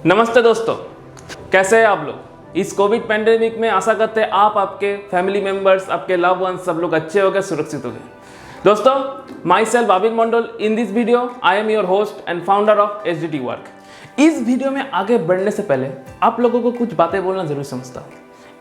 नमस्ते दोस्तों, कैसे हैं आप लोग। इस कोविड पैंडेमिक में आशा करते हैं आप, आपके फैमिली मेंबर्स, आपके लव वंस सब लोग अच्छे हो गए, सुरक्षित हो गए। दोस्तों, my self Abid Mandal, in this video I am your host and founder of SDT work. इस वीडियो में आगे बढ़ने से पहले आप लोगों को कुछ बातें बोलना जरूर समझता हूँ।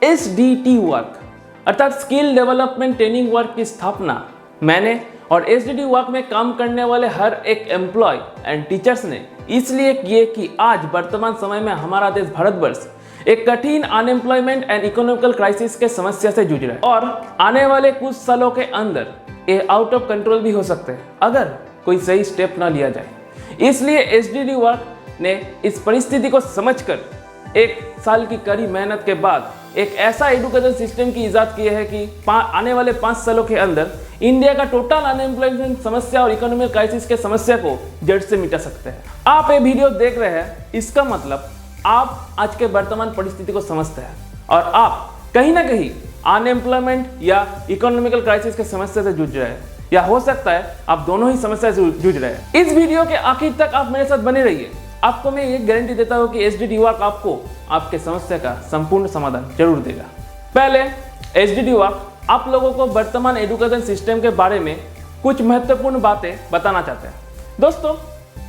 SDT वर्क अर्थात स्किल डेवलपमेंट ट्रेनिंग वर्क की स्थापना मैंने और SDT वर्क में काम करने वाले हर एक एम्प्लॉय एंड टीचर्स ने इसलिए किए कि आज वर्तमान समय में हमारा देश भारतवर्ष एक कठिन अनएम्प्लॉयमेंट एंड इकोनॉमिकल क्राइसिस के समस्या से जूझ रहा है और आने वाले कुछ सालों के अंदर ये आउट ऑफ कंट्रोल भी हो सकते हैं अगर कोई सही स्टेप ना लिया जाए। इसलिए SDT वर्क ने इस परिस्थिति को समझकर एक साल की कड़ी मेहनत के बाद एक ऐसा एजुकेशन सिस्टम की इजाद की है कि आने वाले 5 सालों के अंदर इंडिया का टोटल अनएम्प्लॉयमेंट समस्या और इकोनॉमिक क्राइसिस के समस्या को जड़ से मिटा सकते हैं। आप ये वीडियो देख रहे हैं, इसका मतलब आप आज के वर्तमान परिस्थिति को समझते हैं और आप कहीं ना कहीं अनएम्प्लॉयमेंट या इकोनॉमिकल क्राइसिस के समस्या से जूझ रहे हैं, या हो सकता है आप दोनों ही समस्या से जूझ रहे हैं। इस वीडियो के आखिर तक आप मेरे साथ बने रहिए। आपको मैं ये गारंटी देता हूँ कि SDT वर्क आपको आपके समस्या का संपूर्ण समाधान जरूर देगा। पहले SDT वर्क आप लोगों को वर्तमान एजुकेशन सिस्टम के बारे में कुछ महत्वपूर्ण बातें बताना चाहते हैं। दोस्तों,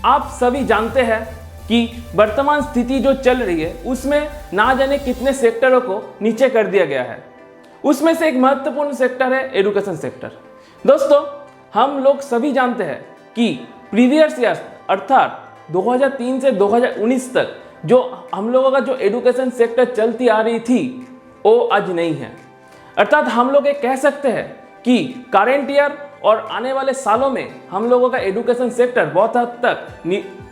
आप सभी जानते हैं कि वर्तमान स्थिति जो चल रही है उसमें ना जाने कितने सेक्टरों को नीचे कर दिया गया है। उसमें से एक महत्वपूर्ण सेक्टर है एजुकेशन सेक्टर। दोस्तों, हम लोग सभी जानते हैं कि प्रीवियस ईयर अर्थात 2003 से 2019 तक जो हम लोगों का जो एजुकेशन सेक्टर चलती आ रही थी वो आज नहीं है। अर्थात हम लोग ये कह सकते हैं कि करेंट ईयर और आने वाले सालों में हम लोगों का एजुकेशन सेक्टर बहुत हद तक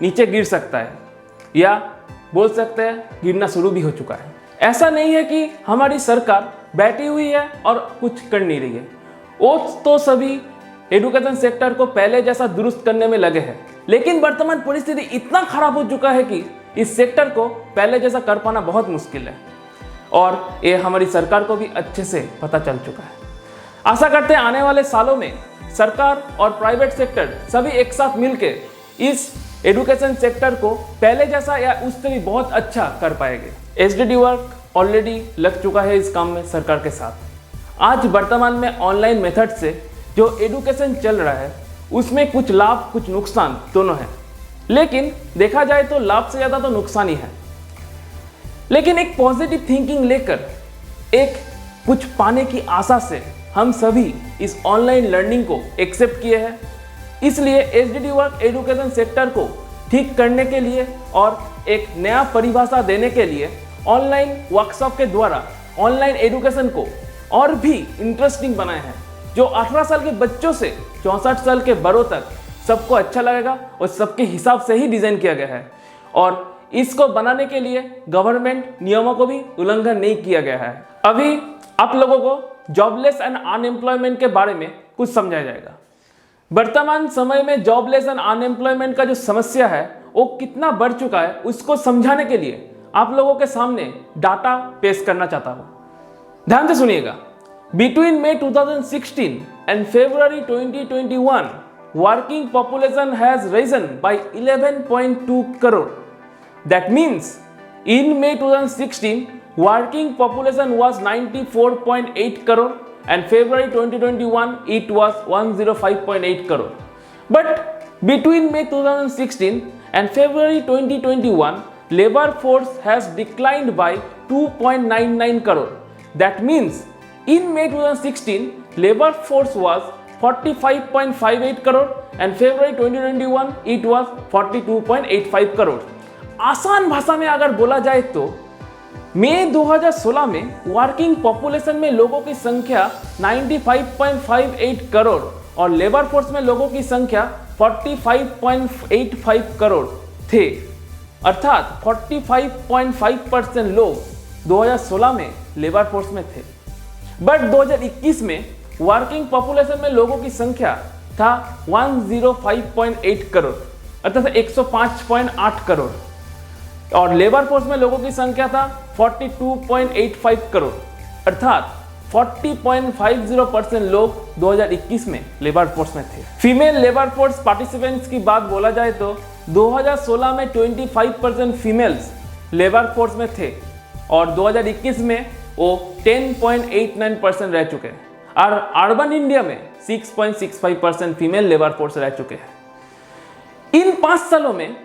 नीचे गिर सकता है, या बोल सकते हैं गिरना शुरू भी हो चुका है। ऐसा नहीं है कि हमारी सरकार बैठी हुई है और कुछ कर नहीं रही है। वो तो सभी एजुकेशन सेक्टर को पहले जैसा दुरुस्त करने में लगे हैं, लेकिन वर्तमान परिस्थिति इतना खराब हो चुका है कि इस सेक्टर को पहले जैसा कर पाना बहुत मुश्किल है और ये हमारी सरकार को भी अच्छे से पता चल चुका है। आशा करते हैं आने वाले सालों में सरकार और प्राइवेट सेक्टर सभी एक साथ मिलकर इस एजुकेशन सेक्टर को पहले जैसा या उससे भी बहुत अच्छा कर पाएंगे। SDT वर्क ऑलरेडी लग चुका है इस काम में सरकार के साथ। आज वर्तमान में ऑनलाइन मेथड से जो एजुकेशन चल रहा है उसमें कुछ लाभ कुछ नुकसान दोनों हैं, लेकिन देखा जाए तो लाभ से ज़्यादा तो नुकसान ही है। लेकिन एक पॉजिटिव थिंकिंग लेकर एक कुछ पाने की आशा से हम सभी इस ऑनलाइन लर्निंग को एक्सेप्ट किए हैं। इसलिए SDT वर्क एजुकेशन सेक्टर को ठीक करने के लिए और एक नया परिभाषा देने के लिए ऑनलाइन वर्कशॉप के द्वारा ऑनलाइन एजुकेशन को और भी इंटरेस्टिंग बनाए हैं, जो 18 साल के बच्चों से 64 साल के बड़ों तक सबको अच्छा लगेगा और सबके हिसाब से ही डिज़ाइन किया गया है। और इसको बनाने के लिए गवर्नमेंट नियमों को भी उल्लंघन नहीं किया गया है। अभी आप लोगों को जॉबलेस एंड अनएम्प्लॉयमेंट के बारे में कुछ समझाया जाएगा। वर्तमान समय में जॉबलेस एंड अनएम्प्लॉयमेंट का जो समस्या है वो कितना बढ़ चुका है, उसको समझाने के लिए आप लोगों के सामने डाटा पेश करना चाहता हूँ। ध्यान से सुनिएगा। Between May 2016 and February 2021, working population has risen by 11.2 crore. That means, in May 2016, working population was 94.8 crore and February 2021, it was 105.8 crore. But between May 2016 and February 2021, labor force has declined by 2.99 crore. That means, in May 2016, labor force was 45.58 crore and February 2021 it was 42.85 crore. आसान भाषा में अगर बोला जाए तो मई 2016 में working population में लोगों की संख्या 95.58 करोड़ और लेबर फोर्स में लोगों की संख्या 45.85 करोड़ थे। अर्थात 45.5% लोग 2016 में लेबर फोर्स में थे। बट 2021 में वर्किंग पॉपुलेशन में लोगों की संख्या था 105.8 करोड़ अर्थात 105.8 करोड़ और लेबर फोर्स में लोगों की संख्या था 42.85 करोड़ अर्थात 40.50% लोग 2021 में लेबर फोर्स में थे। फीमेल लेबर फोर्स पार्टिसिपेंट्स की बात बोला जाए तो 2016 में 25% फीमेल्स लेबर फोर्स में थे और 2021 में वो 10.89% रह चुके हैं और अर्बन इंडिया में 6.65% फीमेल लेबर फोर्स रह चुके हैं। इन 5 सालों में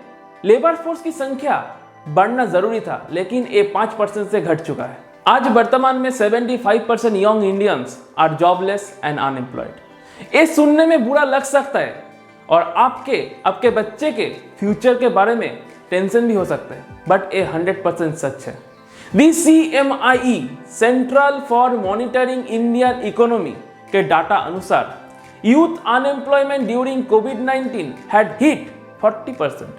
लेबर फोर्स की संख्या बढ़ना जरूरी था, लेकिन ये 5% से घट चुका है। आज वर्तमान में 75% young Indians are jobless and unemployed. ये सुनने में बुरा लग सकता है और आपके बच्चे के फ्यूचर के बारे में टेंशन भी हो सकता है, बट ये 100% सच है। CMIE central for monitoring Indian economy के डाटा अनुसार youth unemployment during covid had hit 40%,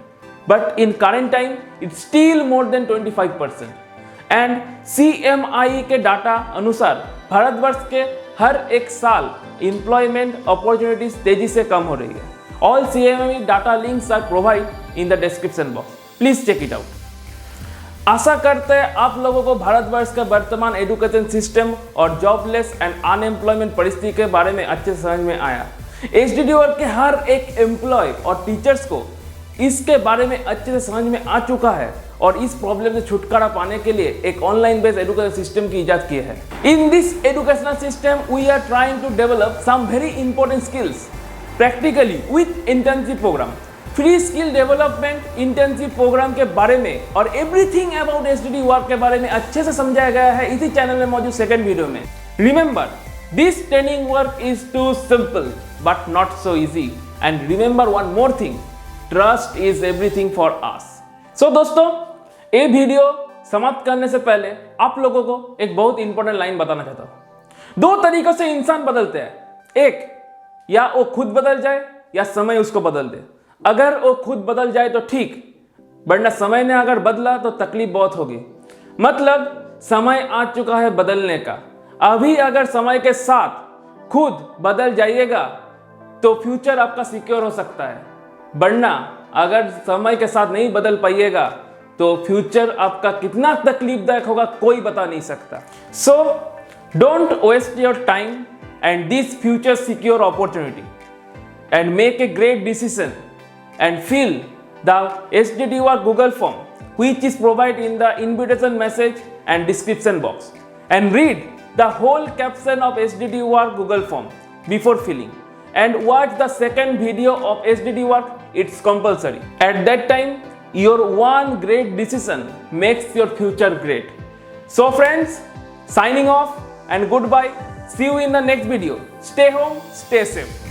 but in current time it's still more than 25%। And CMIE के डाटा अनुसार भारतवर्ष के हर एक साल एम्प्लॉयमेंट अपॉर्चुनिटीज तेजी से कम हो रही है। All CMIE data links are provide in the description box, please check it out. आशा करते हैं आप लोगों को भारतवर्ष का वर्तमान एजुकेशन सिस्टम और जॉबलेस एंड अनएम्प्लॉयमेंट परिस्थिति के बारे में अच्छे से समझ में आया। SDD वर्क के हर एक एम्प्लॉय और टीचर्स को इसके बारे में अच्छे से समझ में आ चुका है और इस प्रॉब्लम से छुटकारा पाने के लिए एक ऑनलाइन बेस्ड एजुकेशन सिस्टम की इजाद की है। In this educational system we are trying to develop some very important skills practically with internship programme. Free skill development internship programme के बारे में और एवरीथिंग अबाउट SDD वर्क के बारे में अच्छे से समझाया गया है इसी चैनल में मौजूद सेकंड वीडियो में। Remember, this training work is too simple but not so easy. And remember one more thing, trust is everything for us. So दोस्तों, ये वीडियो समाप्त करने से पहले आप लोगों को एक बहुत इंपॉर्टेंट लाइन बताना चाहता हूं। 2 तरीकों से इंसान बदलते हैं, एक या वो खुद बदल जाए या समय उसको बदल दे। अगर वो खुद बदल जाए तो ठीक, वरना समय ने अगर बदला तो तकलीफ बहुत होगी। मतलब समय आ चुका है बदलने का। अभी अगर समय के साथ खुद बदल जाइएगा तो फ्यूचर आपका सिक्योर हो सकता है, वरना अगर समय के साथ नहीं बदल पाइएगा तो फ्यूचर आपका कितना तकलीफदायक होगा कोई बता नहीं सकता। So don't waste your time and this future secure opportunity and make a great decision and fill the SDD work Google form which is provided in the invitation message and description box, and read the whole caption of SDD work Google form before filling, and watch the second video of SDD work. It's compulsory. At that time your one great decision makes your future great. So friends, signing off and goodbye. See you in the next video. Stay home, stay safe.